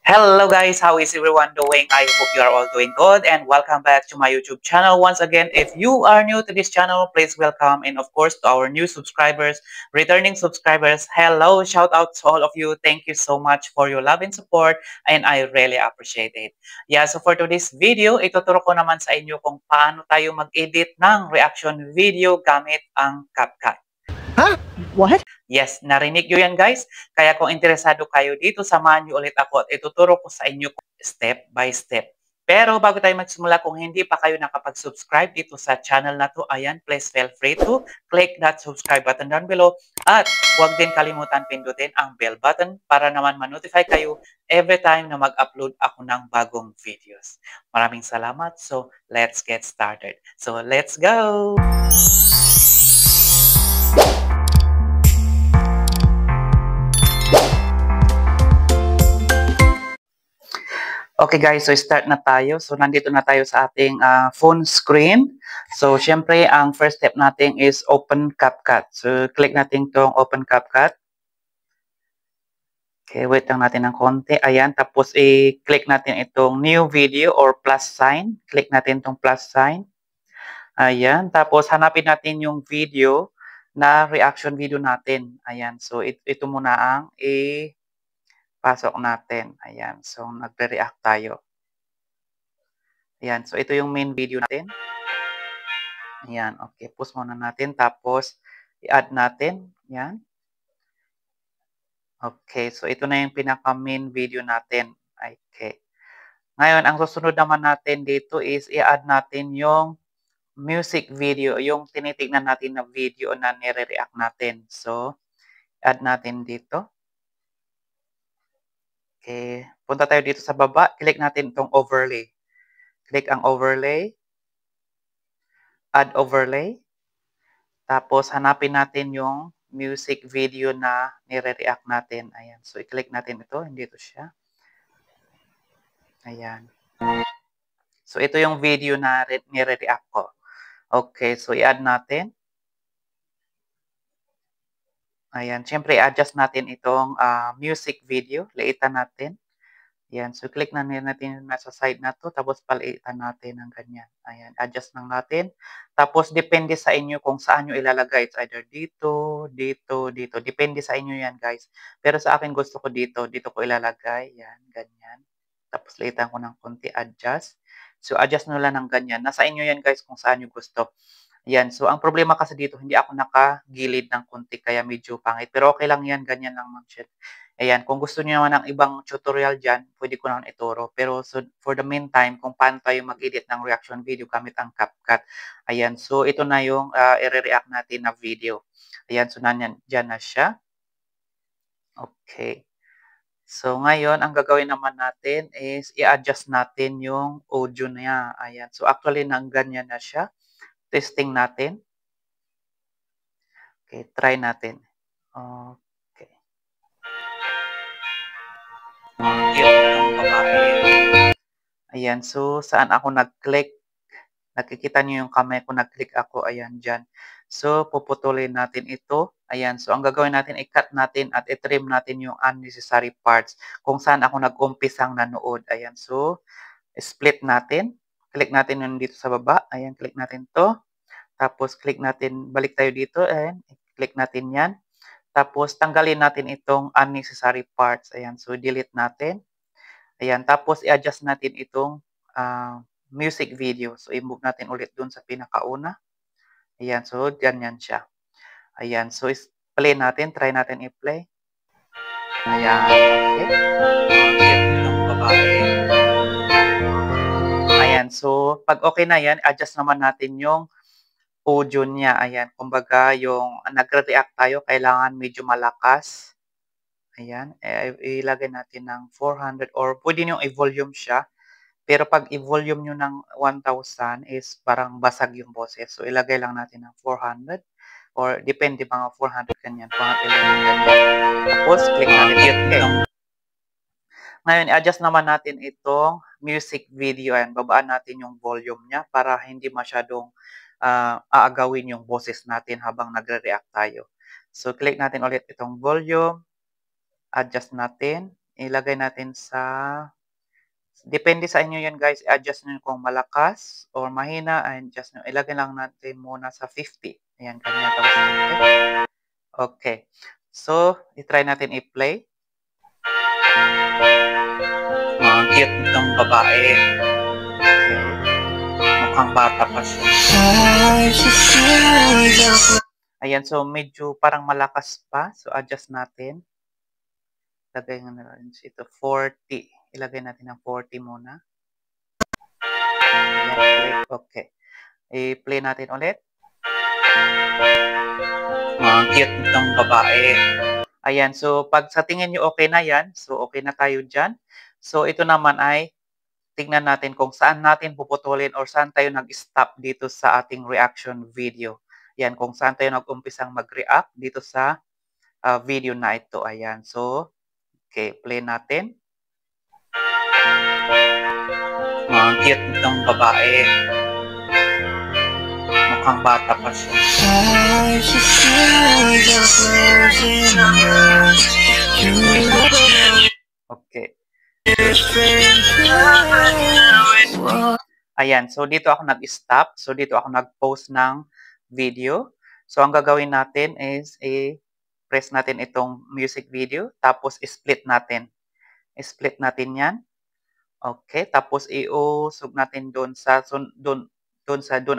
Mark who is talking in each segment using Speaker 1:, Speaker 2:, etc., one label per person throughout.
Speaker 1: Hello guys, how is everyone doing? I hope you are all doing good and welcome back to my YouTube channel. Once again, if you are new to this channel, please welcome, and of course to our new subscribers, returning subscribers, hello, shout out to all of you. Thank you so much for your love and support and I really appreciate it. Yeah, so for today's video, ituturo ko naman sa inyo kung paano tayo mag-edit ng reaction video gamit ang CapCut.
Speaker 2: Huh? What?
Speaker 1: Yes, narinig nyo yan guys. Kaya kung interesado kayo dito, samahan nyo ulit ako at ituturo ko sa inyo step by step. Pero bago tayo magsimula, kung hindi pa kayo nakapag-subscribe dito sa channel na to, ayan, please feel free to click that subscribe button down below. At huwag din kalimutan pindutin ang bell button para naman ma-notify kayo every time na mag-upload ako ng bagong videos. Maraming salamat. So, let's get started. So, let's go! Okay guys, so start na tayo. So nandito na tayo sa ating phone screen. So syempre ang first step natin is open CapCut. So click natin tong open CapCut. Okay, wait lang natin ng konti. Ayan, tapos i-click natin itong new video or plus sign. Click natin tong plus sign. Ayan, tapos hanapin natin yung video na reaction video natin. Ayan, so ito muna ang pasok natin. Ayan. So, nagre-react tayo. Ayan. So, ito yung main video natin. Ayan. Okay. Pause muna natin. Tapos, i-add natin. Ayan. Okay. So, ito na yung pinaka-main video natin. Okay. Ngayon, ang susunod naman natin dito is i-add natin yung music video. Yung tinitignan natin na video na nire-react natin. So, add natin dito. Okay. Punta tayo dito sa baba. Click natin itong overlay. Click ang overlay. Add overlay. Tapos, hanapin natin yung music video na nire-react natin. Ayan. So, i-click natin ito. Hindi ito siya. Ayan. So, ito yung video na nire-react ko. Okay. So, i-add natin. Ayan. Siyempre, i-adjust natin itong music video. Liitan natin. Ayan. So, click na natin yung nasa side na to. Tapos, paliitan natin ng ganyan. Ayan. Adjust lang natin. Tapos, depende sa inyo kung saan nyo ilalagay. It's either dito, dito, dito. Depende sa inyo yan, guys. Pero sa akin, gusto ko dito. Dito ko ilalagay. Yan. Ganyan. Tapos, liitan ko ng konti. Adjust. So, adjust nyo lang ng ganyan. Nasa inyo yan, guys, kung saan nyo gusto. Yan. So, ang problema kasi dito, hindi ako nakagilid ng konti, kaya medyo pangit. Pero okay lang yan. Ganyan lang, Ma'am Shed. Ayan. Kung gusto niyo naman ng ibang tutorial dyan, pwede ko naman ituro. Pero so, for the meantime, kung paano tayo mag-edit ng reaction video gamit ang CapCut. Ayan. So, ito na yung i-react natin na video. Ayan. So, dyan na siya. Okay. So, ngayon, ang gagawin naman natin is i-adjust natin yung audio niya. Ayan. So, actually, nang ganyan na siya. Testing natin. Okay, try natin. Okay. Ayan, so saan ako nag-click? Nakikita niyo yung kamay ko, nag-click ako. Ayan, dyan. So, puputulin natin ito. Ayan, so ang gagawin natin, i-cut natin at i-trim natin yung unnecessary parts kung saan ako nag-umpisang nanood. Ayan, so, split natin. Click natin yun dito sa baba. Ayan, click natin to. Tapos, click natin, balik tayo dito, and click natin yan. Tapos, tanggalin natin itong unnecessary parts. Ayan, so, delete natin. Ayan, tapos, i-adjust natin itong music video. So, i-move natin ulit dun sa pinakauna. Ayan, so, ganyan siya. Ayan, so, play natin, try natin i-play. Ayan, okay. Ayan, so, pag okay na yan, adjust naman natin yung audio niya. Ayan, kumbaga yung nagre-react tayo, kailangan medyo malakas. Ayan, ilagay natin ng 400 or pwede nyo i-volume siya. Pero pag i-volume nyo ng 1,000 is parang basag yung boses. So, ilagay lang natin ng 400 or depende mga 400 kanyan. 411 ganyan. Tapos, click natin okay. Ngayon, i-adjust naman natin itong music video. Ayan, babaan natin yung volume niya para hindi masyadong aagawin yung boses natin habang nagre-react tayo. So, click natin ulit itong volume. Adjust natin. ilagay natin sa depende sa inyo 'yan guys, i-adjust niyo kung malakas or mahina, adjust niyo. Ilagay lang natin muna sa 50. Ayan, ganyan. Tapos okay. Okay. So, i-try natin i-play. Ang cute nitong babae. Okay. Mukhang bata pa siya. Ayan, so medyo parang malakas pa. So, adjust natin. Lagay nga natin ito, 40. Ilagay natin ng 40 muna. Ayan, play. Okay. I-play natin ulit. Ang cute nitong babae. Ayan, so pag sa tingin nyo okay na yan, so okay na tayo dyan. So ito naman ay tingnan natin kung saan natin puputulin or saan tayo nag-stop dito sa ating reaction video. Yan, kung saan tayo nag-umpisang mag-react dito sa video na ito. Ayan, so okay, play natin. Ang cute nitong babae. Mukhang bata pa siya. Okay. Ayan, so dito ako nag-stop. So dito ako nag-post ng video. So ang gagawin natin is i-press natin itong music video. Tapos split natin. Split natin yan. Okay, tapos iusog natin doon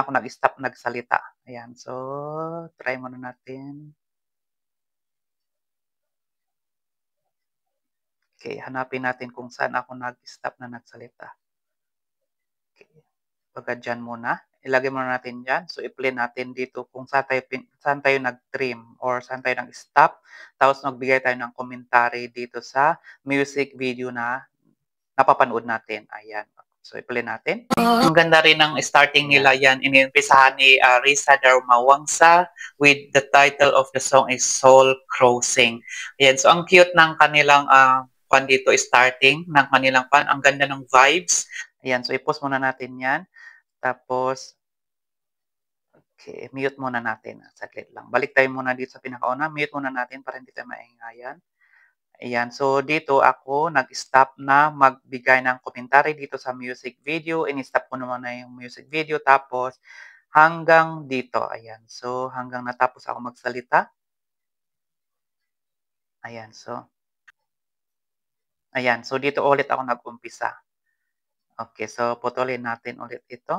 Speaker 1: ako nag-stop nagsalita. Ayan, so try muna natin. Okay, hanapin natin kung saan ako nag-stop na nagsalita. Okay, pagka dyan muna. Ilagay muna natin dyan. So i-play natin dito kung saan tayo nag-trim or saan tayo nag-stop. Tapos nagbigay tayo ng commentary dito sa music video na napapanood natin. Ayan. So, i-play natin. Ang ganda rin ng starting nila yan. Inimpisahan ni Risa Darmawangsa with the title of the song is Soul Crossing. Ayan. So, ang cute ng kanilang pan dito starting ng kanilang pan. Ang ganda ng vibes. Ayan. So, i-post muna natin yan. Tapos, okay, mute muna natin. Saglit lang. Balik tayo muna dito sa pinakauna. Mute muna natin para hindi tayo maingayan. Ayan, so dito ako nag-stop na magbigay ng komentary dito sa music video. In-stop ko naman na yung music video. Tapos hanggang dito. Ayan, so hanggang natapos ako magsalita. Ayan, so dito ulit ako nag-umpisa. Okay, so putulin natin ulit ito.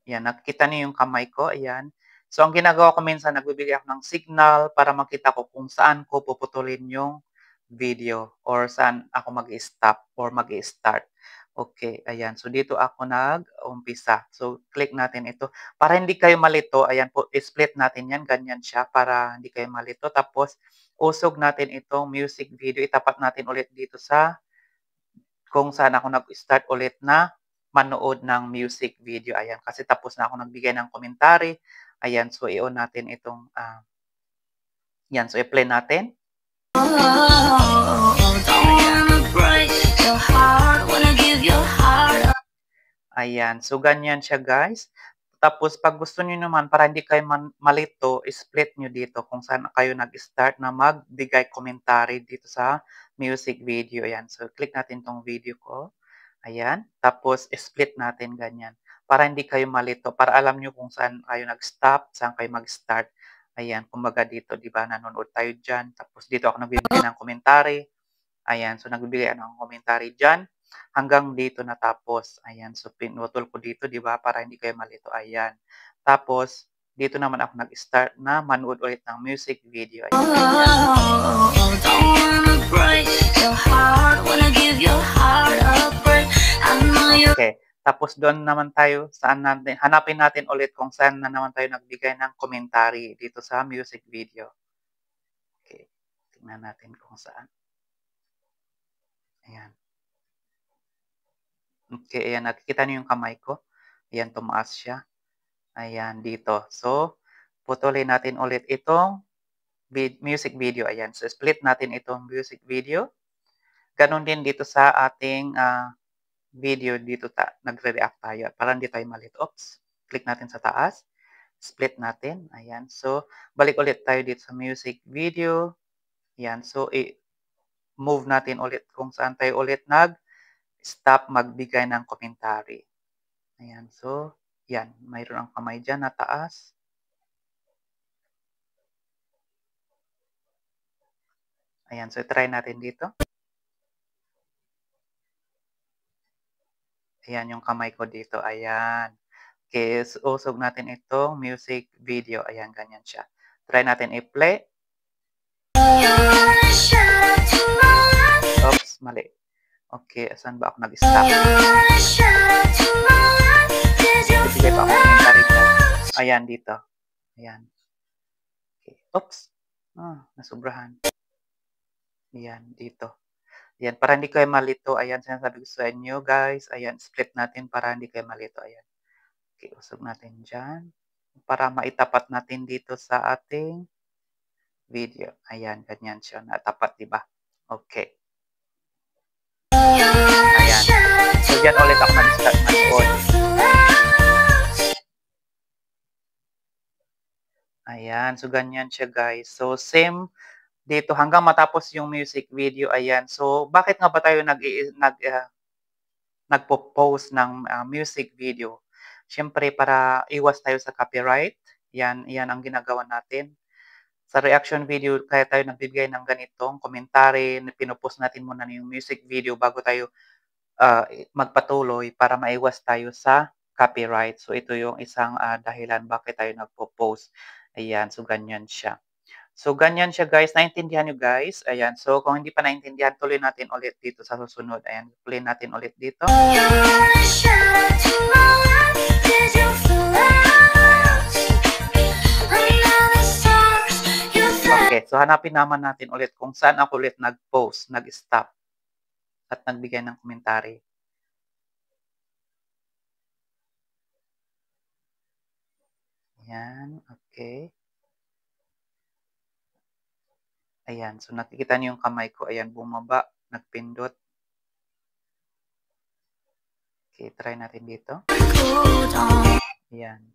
Speaker 1: Ayan, nakikita niyo yung kamay ko. Ayan. So, ang ginagawa ko minsan, nagbibigay ako ng signal para makita ko kung saan ko puputulin yung video or saan ako mag-stop or mag-start. Okay, ayan. So, dito ako nag-umpisa. So, click natin ito. Para hindi kayo malito, ayan po, split natin yan. Ganyan siya para hindi kayo malito. Tapos, usog natin itong music video. Itapat natin ulit dito sa kung saan ako nag-start ulit na manood ng music video. Ayan, kasi tapos na ako nagbigay ng commentary. Ayan, so i-on natin itong, yan, so i-play natin. Ayan, so ganyan siya guys. Tapos pag gusto niyo naman, para hindi kayo malito, split nyo dito kung saan kayo nag-start na magbigay commentary dito sa music video. Ayan, so click natin tong video ko. Ayan. Tapos, split natin ganyan. Para hindi kayo malito. Para alam nyo kung saan kayo nag-stop, saan kayo mag-start. Ayan. Kumbaga dito, di ba, nanonood tayo dyan. Tapos, dito ako nagbibigay ng komentary. Ayan. So, nagbibigay ng komentary dyan. Hanggang dito natapos. Ayan. So, pinutol ko dito, di ba, para hindi kayo malito. Ayan. Tapos, dito naman ako nag-start na manood ulit ng music video. Ayan. Okay. Tapos doon naman tayo, hanapin natin ulit kung saan na naman tayo nagbigay ng commentary dito sa music video. Okay. Tingnan natin kung saan. Ayan. Okay, ayan. Nakikita niyo yung kamay ko. Ayan, tumaas siya. Ayan, dito. So, putulin natin ulit itong music video. Ayan. So, split natin itong music video. Ganon din dito sa ating video dito nagre-react tayo para hindi tayo malito. Oops. Click natin sa taas. Split natin. Ayan. So, balik ulit tayo dito sa music video. Ayan. So, move natin ulit kung saan tayo ulit nag-stop magbigay ng commentary. Ayan, so, yan, mayroon ang kamay dyan na taas. Ayan, so try natin dito. Ayan yung kamay ko dito, ayan. Okay, usog natin itong music video. Ayan, ganyan siya. Try natin i-play. Oops, mali. Okay, saan ba ako nag-stop? Bibigay pa ako ng commentary dyan. Ayan, dito. Ayan. Okay. Oops. Nasobrahan. Ayan, dito. Ayan, para hindi kayo malito. Ayan, sinasabi ko sa inyo, guys. Ayan, split natin para hindi kayo malito. Ayan. Okay, usog natin dyan. Para maitapat natin dito sa ating video. Ayan, ganyan siya. Natapat, diba? Okay. Ayan. So, dyan ulit ako mag-start mag-on. Ayan. So, ganyan siya, guys. So, same dito hanggang matapos yung music video. Ayan. So, bakit nga ba tayo nagpo-post ng music video? Siyempre, para iwas tayo sa copyright. Yan ang ginagawa natin. Sa reaction video, kaya tayo nagbibigay ng ganitong commentary, pinopost natin muna yung music video bago tayo magpatuloy para maiwas tayo sa copyright. So, ito yung isang dahilan bakit tayo nagpo-post. Ayan, so ganyan siya. So, ganyan siya, guys. Naintindihan nyo, guys. Ayan, so kung hindi pa naintindihan, tuloy natin ulit dito sa susunod. Ayan, play natin ulit dito. Okay, so hanapin naman natin ulit kung saan ako ulit nag-post, nag-stop, at nagbigay ng komentary. Ayan, okay. Ayan, so nakikita niyo yung kamay ko. Ayan, bumaba, nagpindot. Okay, try natin dito. Ayan.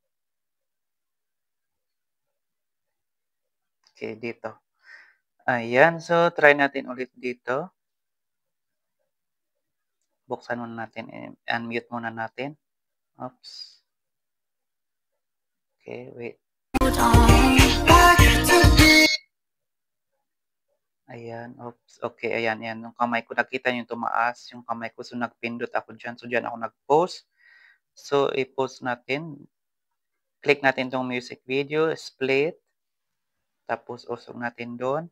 Speaker 1: Okay, dito. Ayan, so try natin ulit dito. Buksan muna natin, unmute muna natin. Oops. Okay, wait. Ayan, oops. Okay, ayan, ayan. Yung kamay ko, nakita nyo tumaas yung kamay ko. So, nagpindot ako dyan. So, dyan ako nag-post. So, i-post natin. Click natin tong music video, split. Tapos, usog natin doon.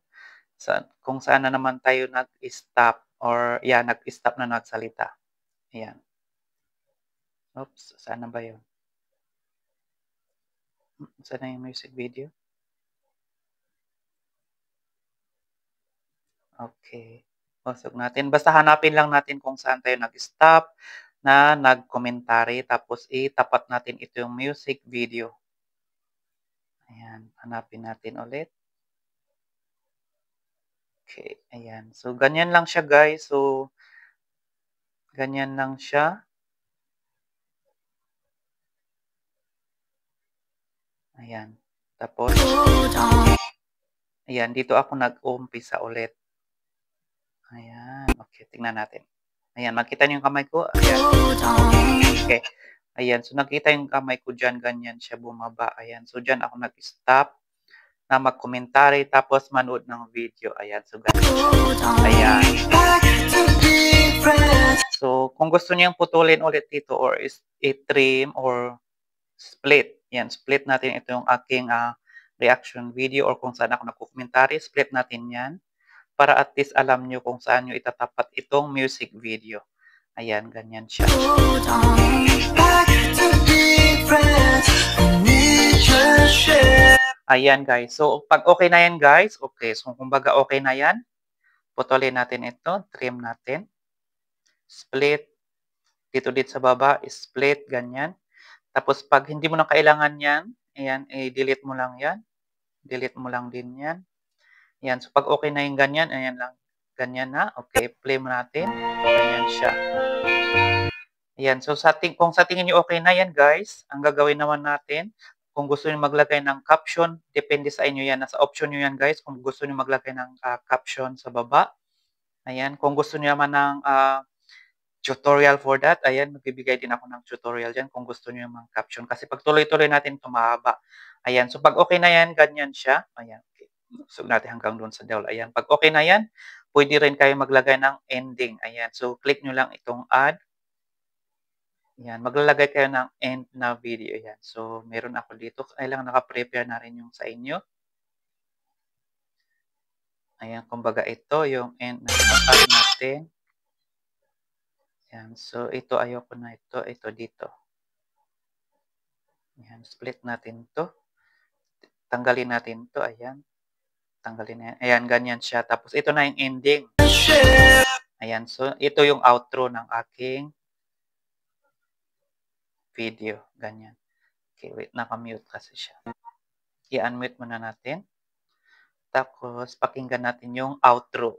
Speaker 1: Kung saan na naman tayo nag-stop or, yeah, nag-stop na nagsalita. Ayan. Oops, saan na ba yun? Saan na yung music video? Okay. Usog natin. Basta hanapin lang natin kung saan tayo nag-stop na nag-commentary. Tapos itapat natin ito yung music video. Ayan. Hanapin natin ulit. Okay. Ayan. So, ganyan lang siya, guys. So, ganyan lang siya. Ayan. Tapos, ayan. Dito ako nag-umpisa ulit. Ayan. Okay. Tingnan natin. Ayan. Makita niyo yung kamay ko? Ayan. Okay. Ayan. So, nakita yung kamay ko dyan. Ganyan siya bumaba. Ayan. So, dyan ako nag-stop na mag-commentary tapos manood ng video. Ayan. So, ganyan. Ayan. So, kung gusto niyang putulin ulit dito or i-trim or split. Yan. Split natin ito yung aking reaction video or kung saan ako nagko-commentary. Split natin yan. Para at least alam nyo kung saan nyo itatapat itong music video. Ayan, ganyan siya. Ayan, guys. So, pag okay na yan, guys. Okay. So, kumbaga okay na yan. Putulin natin ito. Trim natin. Split. Dito sa baba. Split. Ganyan. Tapos, pag hindi mo na kailangan yan, ayan, i-delete mo lang yan. Delete mo lang din yan. Ayan. So, pag okay na yung ganyan, ayan lang. Ganyan na. Okay. Play mo natin. Ganyan siya. Ayan. So, kung sa tingin nyo okay na yan, guys, ang gagawin naman natin, kung gusto niyo maglagay ng caption, depende sa inyo yan. Nasa option nyo yan, guys, kung gusto niyo maglagay ng caption sa baba. Ayan, kung gusto niyo naman ng, tutorial for that, ayan, magbibigay din ako ng tutorial diyan kung gusto niyo yung mga caption. Kasi 'pag tuloy-tuloy natin 'to mahaba. Ayan, so 'pag okey na 'yan, ganyan siya, ayan, okey. Usog natin hanggang do'n sa dulo, ayan. 'Pag okey na 'yan, puwede rin kayong maglagay ng ending, ayan. So, click niyo lang itong add, ayan. Maglalagay kayo ng end na video, ayan. So, meron ako dito, kailangan naka-prepare na rin yung sa inyo. Ayan, kumbaga ito yung end na add natin. Ayan, so ito ayoko na ito dito. Ayan, split natin 'to. Tanggalin natin 'to, ayan. Tanggalin na 'yan. Ayan, ganyan siya. Tapos ito na yung ending. Ayan, so ito yung outro ng aking video, ganyan. Okay, wait, naka-mute kasi siya. I-unmute muna natin. Tapos pakinggan natin yung outro.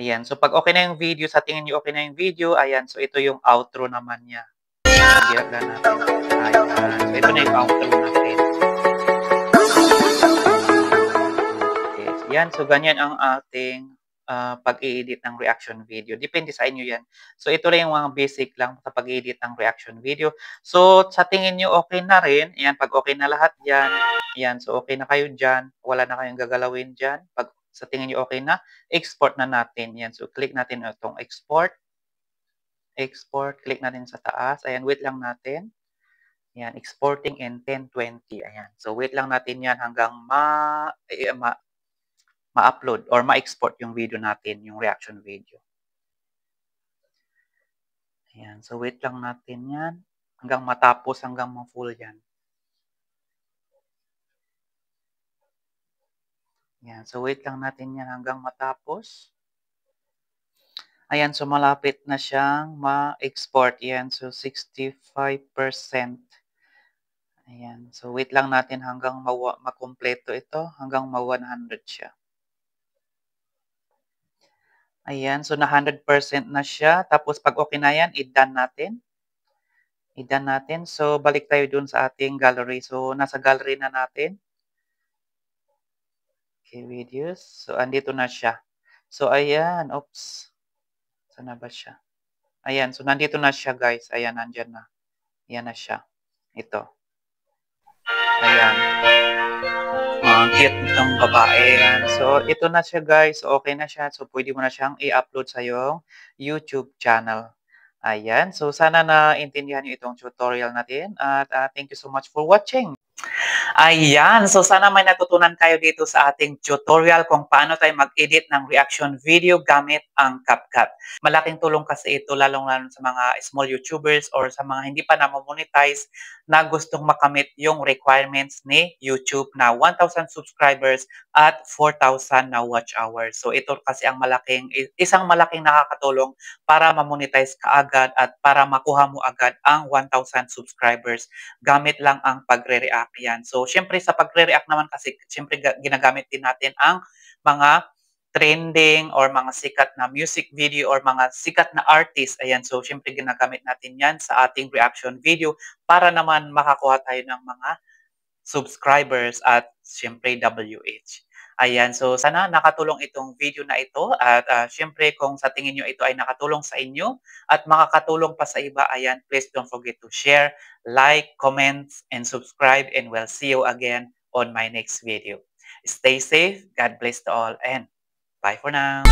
Speaker 1: Ayan, so 'pag okey na yung video, sa tingin niyo okey na yung video, ayan, so ito yung outro naman niya. Tanggihan lang natin. Ayan, so ito na yung outro natin. Okay, yan, so ganyan ang ating, pag-i-edit ng reaction video. Depende sa inyo yan. So ito lang yung mga basic lang sa pag-i-edit ng reaction video. So sa tingin niyo okey na rin, ayan, 'pag okey na lahat diyan, ayan, so okey na kayo diyan, wala na kayong gagalawin diyan. 'Pag sa tingin niyo okey na, export na natin, yan. So click natin itong export, export, click natin sa taas, ayan, wait lang natin. Ayan, exporting in 1020, ayan. So wait lang natin yan hanggang ma-upload or ma-export yung video natin, yung reaction video. Ayan, so wait lang natin yan hanggang matapos, hanggang ma-full yan. Ayan, so wait lang natin yan hanggang matapos. Ayan, so malapit na siyang ma-export. Ayan, so 65%. Ayan, so wait lang natin hanggang makumpleto ito, hanggang ma-100 siya. Ayan, so na 100% na siya. Tapos 'pag okey na yan, i-done natin. I-done natin. So balik tayo dun sa ating gallery. So nasa gallery na natin. Okay, videos. So andito na siya. So ayan, oops. Saan na ba siya? Ayan, so nandito na siya, guys. Ayan, nandiyan na. Ayan na siya. Ito. Ayan. Ang cute nitong babae. Ayan. So ito na siya, guys. Okay na siya. So pwede mo na siyang i-upload sa iyong YouTube channel. Ayan. So sana naintindihan niyo itong tutorial natin at, thank you so much for watching. Ayan, so sana may natutunan kayo dito sa ating tutorial kung paano tayo mag-edit ng reaction video gamit ang CapCut. Malaking tulong kasi ito lalong-lalo sa mga small YouTubers or sa mga hindi pa namo-monetize na gustong makamit yung requirements ni YouTube na 1,000 subscribers at 4,000 na watch hours. So ito kasi ang isang malaking nakakatulong para ma-monetize ka agad at para makuha mo agad ang 1,000 subscribers gamit lang ang pagre-react yan. So, syempre sa pagre-react naman kasi, syempre ginagamit din natin ang mga trending or mga sikat na music video or mga sikat na artist. Ayan, so syempre ginagamit natin yan sa ating reaction video para naman makakuha tayo ng mga subscribers at syempre WH. Ayan, so sana nakatulong itong video na ito at syempre kung sa tingin nyo ito ay nakatulong sa inyo at makakatulong pa sa iba, ayan, please don't forget to share, like, comment, and subscribe, and we'll see you again on my next video. Stay safe, God bless to all, and bye for now.